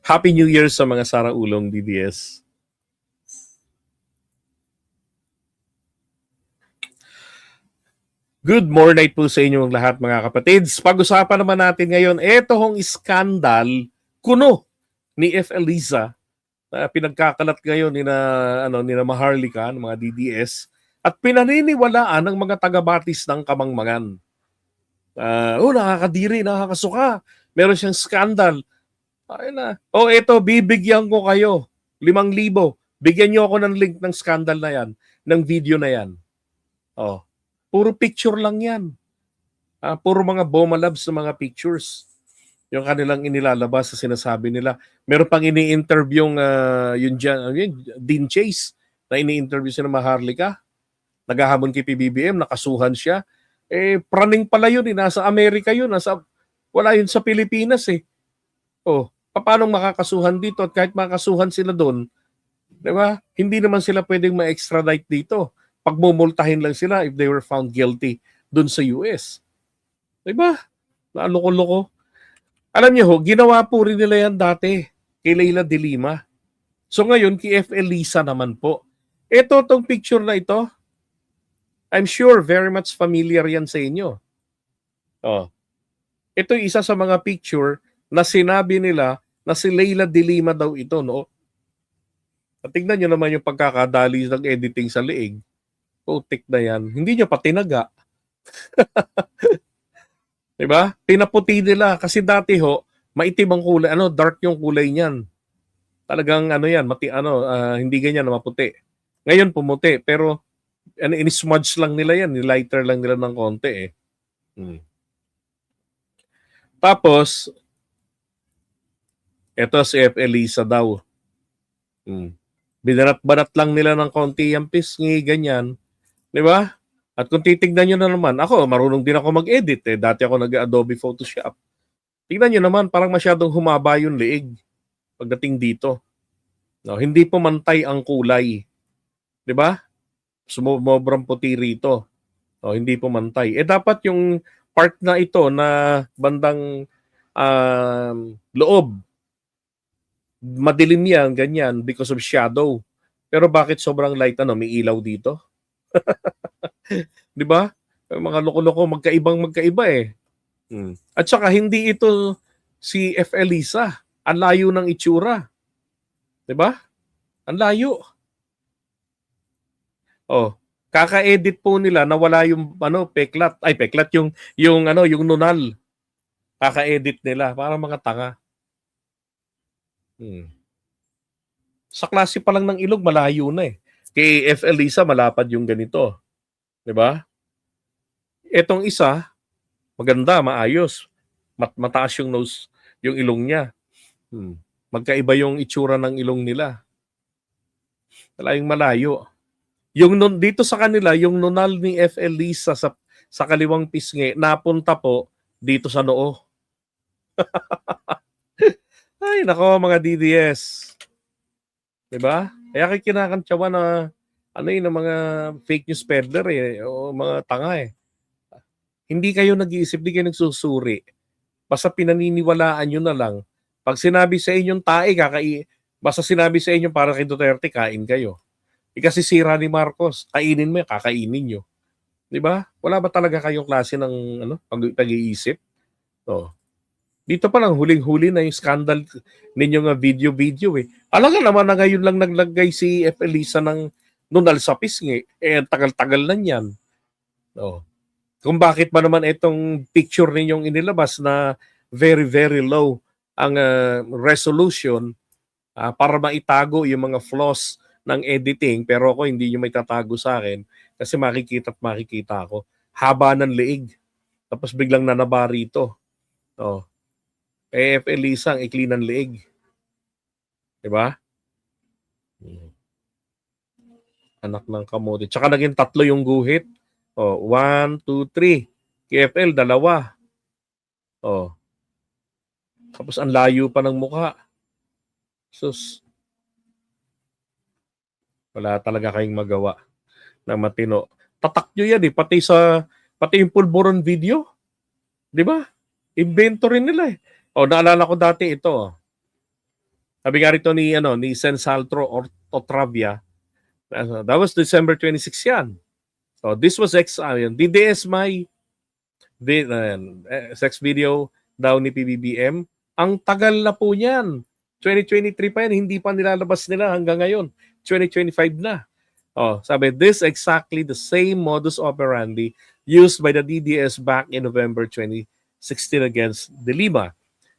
Happy New Year sa mga saraulong DDS. Good morning po sa inyong lahat mga kapatids. Pag-usapan naman natin ngayon, hong skandal kuno ni F. Eliza na pinagkakalat ngayon ni na Maharlika, ng mga DDS, at pinaniniwalaan ng mga taga-batis ng Kamangmangan. Nakakadiri, nakakasuka. Meron siyang skandal. Ayun na. Eto, bibigyan ko kayo 5,000. Bigyan niyo ako ng link ng skandal na yan, ng video na yan. Puro picture lang yan. Puro mga Boma Labs na mga pictures. Yung kanilang inilalabas sa sinasabi nila. Meron pang ini-interview yung Dean Chase na ini-interview siya ng Maharlika. Naghahamon kay PBBM, nakasuhan siya. Praning pala yun. Nasa Amerika yun. Wala yun sa Pilipinas eh. Paano makakasuhan dito? At kahit makasuhan sila doon, di ba? Hindi naman sila pwedeng ma-extradite dito. Pagmumultahin lang sila if they were found guilty doon sa US. Di ba? Naloko-loko. Alam niyo ginawa po rin nila yan dati kay Leila de Lima. So ngayon, kay F. Eliza naman po. Tong picture na ito, I'm sure very much familiar yan sa inyo. Ito isa sa mga picture na sinabi nila na si Leila de Lima daw ito, no? At tignan nyo naman yung pagkakadali ng editing sa leeg. Putik na yan. Hindi nyo pa tinaga. Diba? Pinaputi nila. Kasi dati maitim ang kulay. Dark yung kulay niyan. Talagang yan, hindi ganyan na maputi. Ngayon pumuti. Pero in-smudge lang nila yan. Lighter lang nila ng konti eh. Tapos, eto si F. Eliza daw. Binarat-barat lang nila ng konti yung pisngi, ganyan. Di ba? At kung titignan nyo na naman, ako, marunong din ako mag-edit eh. Dati ako nag-Adobe Photoshop. Tignan nyo naman, parang masyadong humaba yung leeg pagdating dito. No, hindi pumantay ang kulay. Di ba? Sumobrang puti rito. Hindi pumantay. Dapat yung part na ito na bandang loob, madilim yan, ganyan, because of shadow. Pero bakit sobrang light, may ilaw dito? Di ba? Mga loko-loko, magkaiba eh. At saka, hindi ito si F. Eliza. Ang layo ng itsura. Di ba? Ang layo. Kaka-edit po nila na wala yung peklat. Ay, peklat yung nunal. Kaka-edit nila para mga tanga. Sa klase pa lang ng ilog, malayo na eh. Kay F. Eliza, malapad yung ganito. Diba? Etong isa, maganda, maayos. Mataas yung nose, yung ilong niya. Magkaiba yung itsura ng ilong nila. Malayo. Dito sa kanila, yung nunal ni F. Eliza sa kaliwang pisngi, napunta po dito sa noo. Ay, nako mga DDS. Diba? Kaya kinakantsawa na ng mga fake news peddler o mga tanga eh. Hindi kayo nag-iisip, hindi kayo nagsusuri. Basta pinaniniwalaan nyo na lang. Pag sinabi sa inyong basta sinabi sa inyo para kay Duterte, kain kayo. Kasi sira ni Marcos, kainin mo, kakainin nyo. Diba? Wala ba talaga kayong klase ng pag-iisip? Dito pa lang, huling-huli na yung skandal ninyo nga video eh. Alam naman na ngayon lang naglagay si F. Eliza ng nunal sa pisngi. Tagal-tagal na yan. Kung bakit ba naman itong picture ninyong inilabas na very, very low ang resolution para maitago yung mga flaws ng editing, pero ako hindi nyo may tatago sa akin kasi makikita ako. Haba ng leeg. Tapos biglang nanaba rito. F. Eliza, ang ikli ng leeg. Diba? Anak ng kamote. Tsaka naging 3 yung guhit. 1, 2, 3. KFL, 2. Tapos ang layo pa ng mukha. Sus. Wala talaga kayong magawa na matino. Tatak nyo yan eh. Pati yung pulburon video. Diba? Invento rin nila eh. O, naalala ko dati ito. Sabi nga rito ni Sen Saltro Otravia, that was December 26 yan. So, this was DDS sex video daw ni PBBM. Ang tagal na po niyan. 2023 pa yan, hindi pa nilalabas nila hanggang ngayon. 2025 na. Oh, sabi, this exactly the same modus operandi used by the DDS back in November 2016 against De Lima.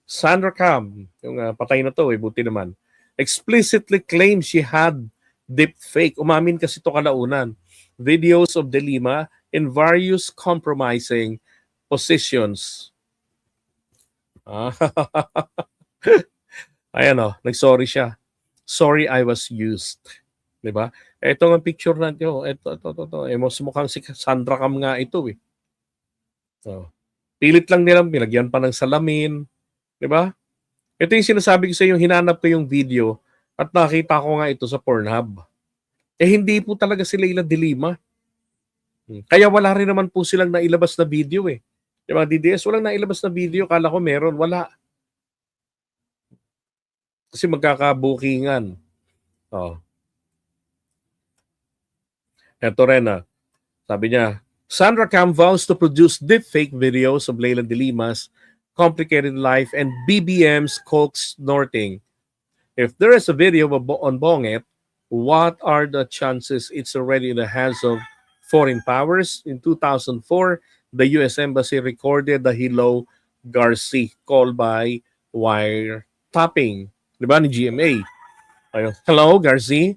Sandra Cam, yung patay na to, buti naman, explicitly claimed she had deep fake. Umamin kasi ito kalaunan. Videos of De Lima in various compromising positions. Ayan nag-sorry siya. Sorry I was used. Diba? Ito ang picture natin. Ito. Mas mukhang si Sandra Cam nga ito So, pilit lang nilang pinagyan pa ng salamin. Diba? Ito yung sinasabi ko sa iyo, hinanap ko yung video at nakita ko nga ito sa Pornhub. Hindi po talaga si Leila De Lima. Kaya wala rin naman po silang nailabas na video Yung mga DDS, walang nailabas na video. Kala ko meron. Wala. Kasi magkakabukingan. Ito rin sabi niya, Sandra Cam vows to produce deepfake videos of Leila De Lima's complicated life and BBM's coke snorting. If there is a video on Bonget, what are the chances it's already in the hands of foreign powers? In 2004, the U.S. Embassy recorded the Hello Garcia call by wiretapping. Diba ni GMA? Ayun, hello Garcia?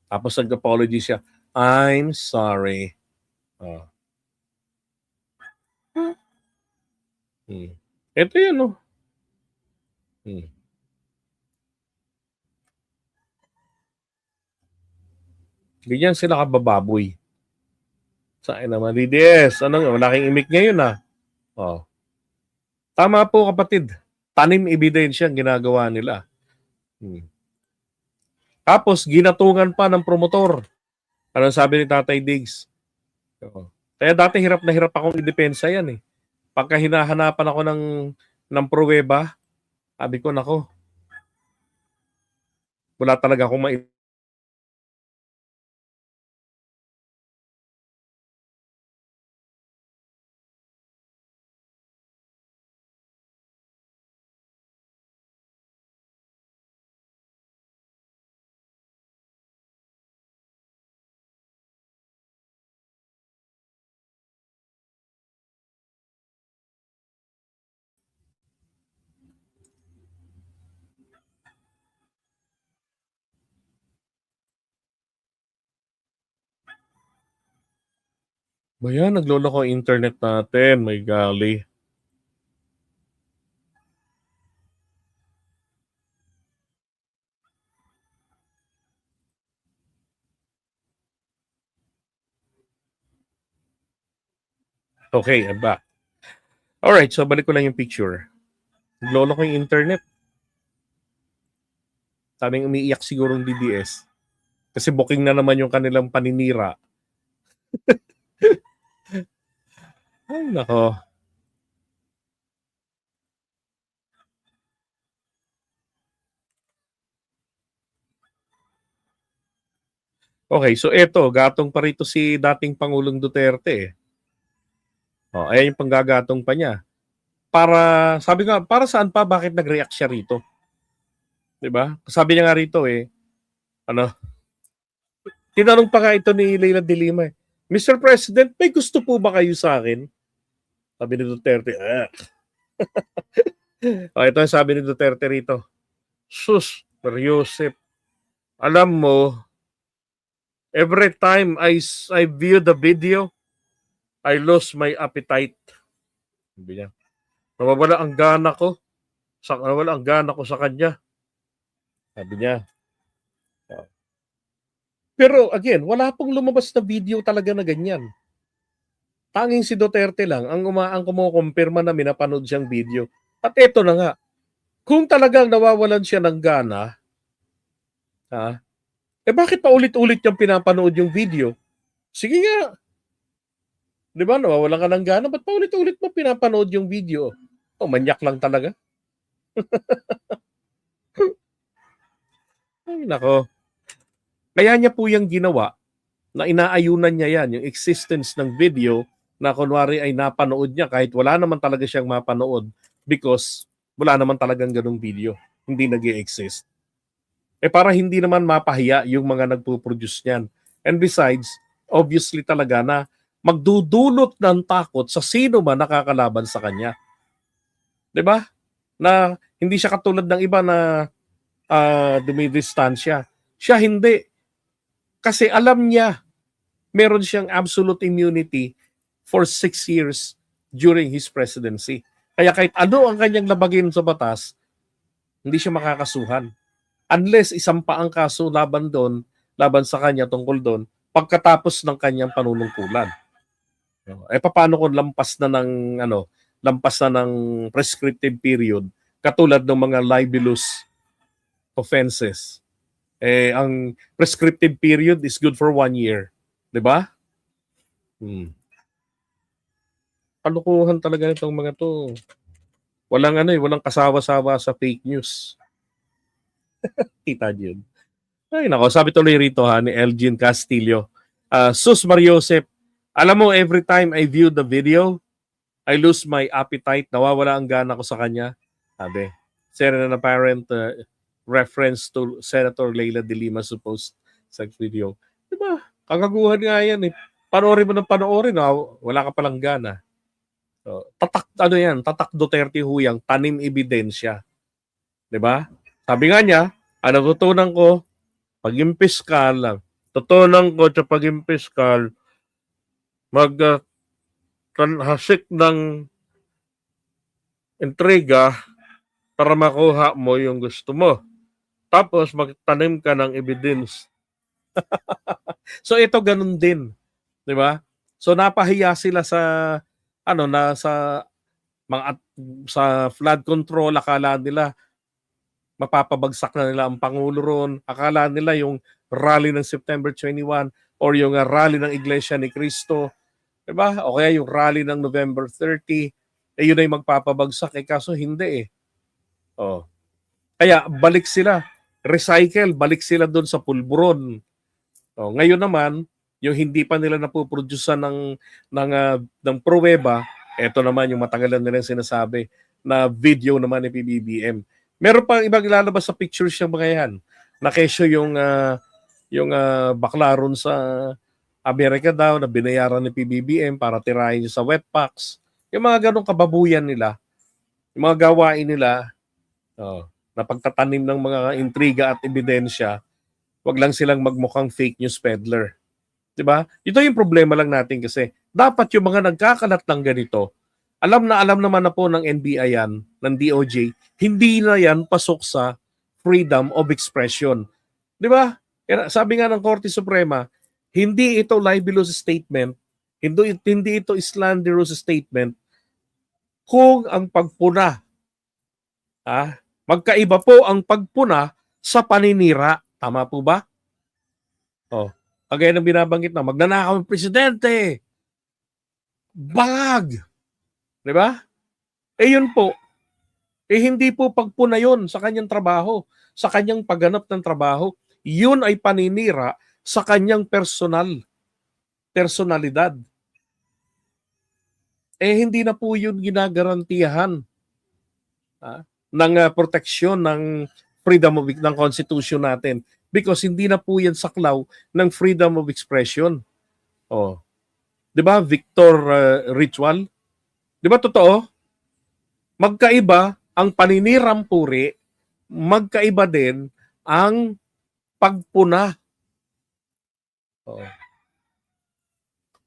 Tapos nag-apology siya. I'm sorry. Ito yan Ganyan sila kabababoy. Saan naman, DDS? Malaking imik ngayon Tama po kapatid. Tanim ebidensya ang ginagawa nila. Tapos, ginatungan pa ng promotor. Ano sabi ni Tatay Diggs? Kaya dati hirap na hirap akong idepensa yan Pagka hinahanapan ako ng pruweba, sabi ko, nako, wala talaga akong Bayan, nagloloko ang internet natin. May gali. Okay, I'm back. Alright, so balik ko lang yung picture. Nagloloko yung internet. Sabing umiiyak siguro ng DDS. Kasi booking na naman yung kanilang paninira. Ay, nako. Okay, so eto, gatong pa rito si dating Pangulong Duterte. Ayan yung panggagatong pa niya. Sabi nga, para saan pa, bakit nag-react siya rito? Diba? Sabi niya nga rito tinanong pa nga ito ni Leila De Lima Mr. President, may gusto po ba kayo sa akin? Sabi ni Duterte, ito ang sabi ni Duterte rito. Sus, Mariosep, alam mo, every time I view the video, I lose my appetite. Sabi niya. Nawawala ang gana ko sa kanya. Sabi niya. Pero again, wala pong lumabas na video talaga na ganyan. Tanging si Duterte lang ang kumukumpirma na minapanood siyang video. At eto na nga, kung talagang nawawalan siya ng gana, bakit pa ulit-ulit niyang pinapanood yung video? Sige nga. Di ba, nawawalan ka ng gana, ba't pa ulit-ulit mo pinapanood yung video? Oh, manyak lang talaga. Ay, nako. Kaya niya po yung ginawa na inaayunan niya yan, yung existence ng video na kunwari ay napanood niya kahit wala naman talaga siyang mapanood because wala naman talagang ganung video. Hindi nag-i-exist. Para hindi naman mapahiya yung mga nagpo-produce niyan. And besides, obviously talaga na magdudulot ng takot sa sino man nakakalaban sa kanya. 'Di ba? Na hindi siya katulad ng iba na dumidistansya. Siya hindi. Kasi alam niya meron siyang absolute immunity for 6 years during his presidency. Kaya kahit ano ang kanyang labagin sa batas, hindi siya makakasuhan. Unless isampa ang kaso laban doon, laban sa kanya tungkol doon, pagkatapos ng kanyang panunungkulan. Paano kung lampas na ng prescriptive period, katulad ng mga libelous offenses. Ang prescriptive period is good for 1 year. 'Di ba? Kalukuhan talaga nitong mga to. Walang kasawa-sawa sa fake news. Kita niyo yun. Ay nako, sabi tuloy rito ni Elgin Castillo. Sus Mariosep, alam mo every time I view the video, I lose my appetite, nawawala ang gana ko sa kanya. Sabi, Senator na parent reference to Senator Leila de Lima supposed sa video. Diba? Kagaguhan nga yan eh. Panoorin mo ng panoorin, wala ka palang gana. So, tatak Duterte huyang, tanim ebidensya. 'Di ba? Sabi nga niya, ang natutunan ko, paging piskal, tutunan ko sa paging piskal, hasik ng intriga para makuha mo yung gusto mo. Tapos magtanim ka ng evidence. So ito ganun din, 'di ba? So napahiya sila sa sa mga sa flood control, akala nila mapapabagsak na nila ang Pangulo ron. Akala nila yung rally ng September 21 or yung rally ng Iglesia ni Cristo, diba? O kaya yung rally ng November 30, yun ay magpapabagsak. Kaso hindi eh. Oh. Kaya balik sila. Recycle, balik sila doon sa pulburon. Ngayon naman, yung hindi pa nila napuproduce ng pruweba, eto naman yung matagal na nilang sinasabi na video naman ni PBBM. Meron pang ibang ilalabas sa pictures yung mga yan. Nakesyo yung bakla ron sa Amerika daw na binayaran ni PBBM para tirahin sa wetpacks. Yung mga ganong kababuyan nila, yung mga gawain nila, na pagtatanim ng mga intriga at ebidensya, wag lang silang magmukhang fake news peddler. 'Di ba? Ito yung problema lang natin kasi dapat yung mga nagkakalat ng ganito, alam naman na po ng NBI yan, ng DOJ, hindi na yan pasok sa freedom of expression. 'Di ba? Sabi nga ng Korte Suprema, hindi ito libelous statement, hindi ito slanderous statement kung ang pagpuna, magkaiba po ang pagpuna sa paninira. Tama po ba? Kagaya ng binabanggit na, magnanakaw ang presidente. Bangag. Di ba? Yun po. Hindi po pagpuna yun sa kanyang trabaho, sa kanyang pagganap ng trabaho. Yun ay paninira sa kanyang personalidad. Hindi na po yun ginagarantiyahan ng proteksyon ng freedom ng Constitution natin because hindi na po yan saklaw ng freedom of expression. 'Di ba? Victor ritual. 'Di ba totoo? Magkaiba ang paninirang puri, magkaiba din ang pagpuna.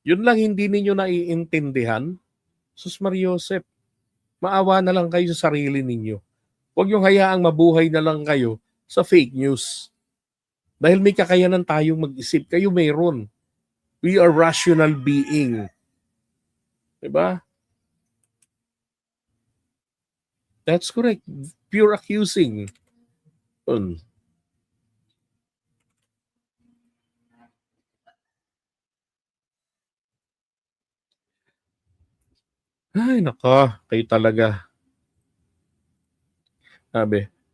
Yun lang hindi ninyo naiintindihan. Sus Mariosep, maawa na lang kayo sa sarili ninyo. Huwag yung hayaang mabuhay na lang kayo sa fake news. Dahil may kakayanan tayong mag-isip. Kayo mayroon. We are rational being. Diba? That's correct. Pure accusing. Ay, nako. Kayo talaga. Sabi.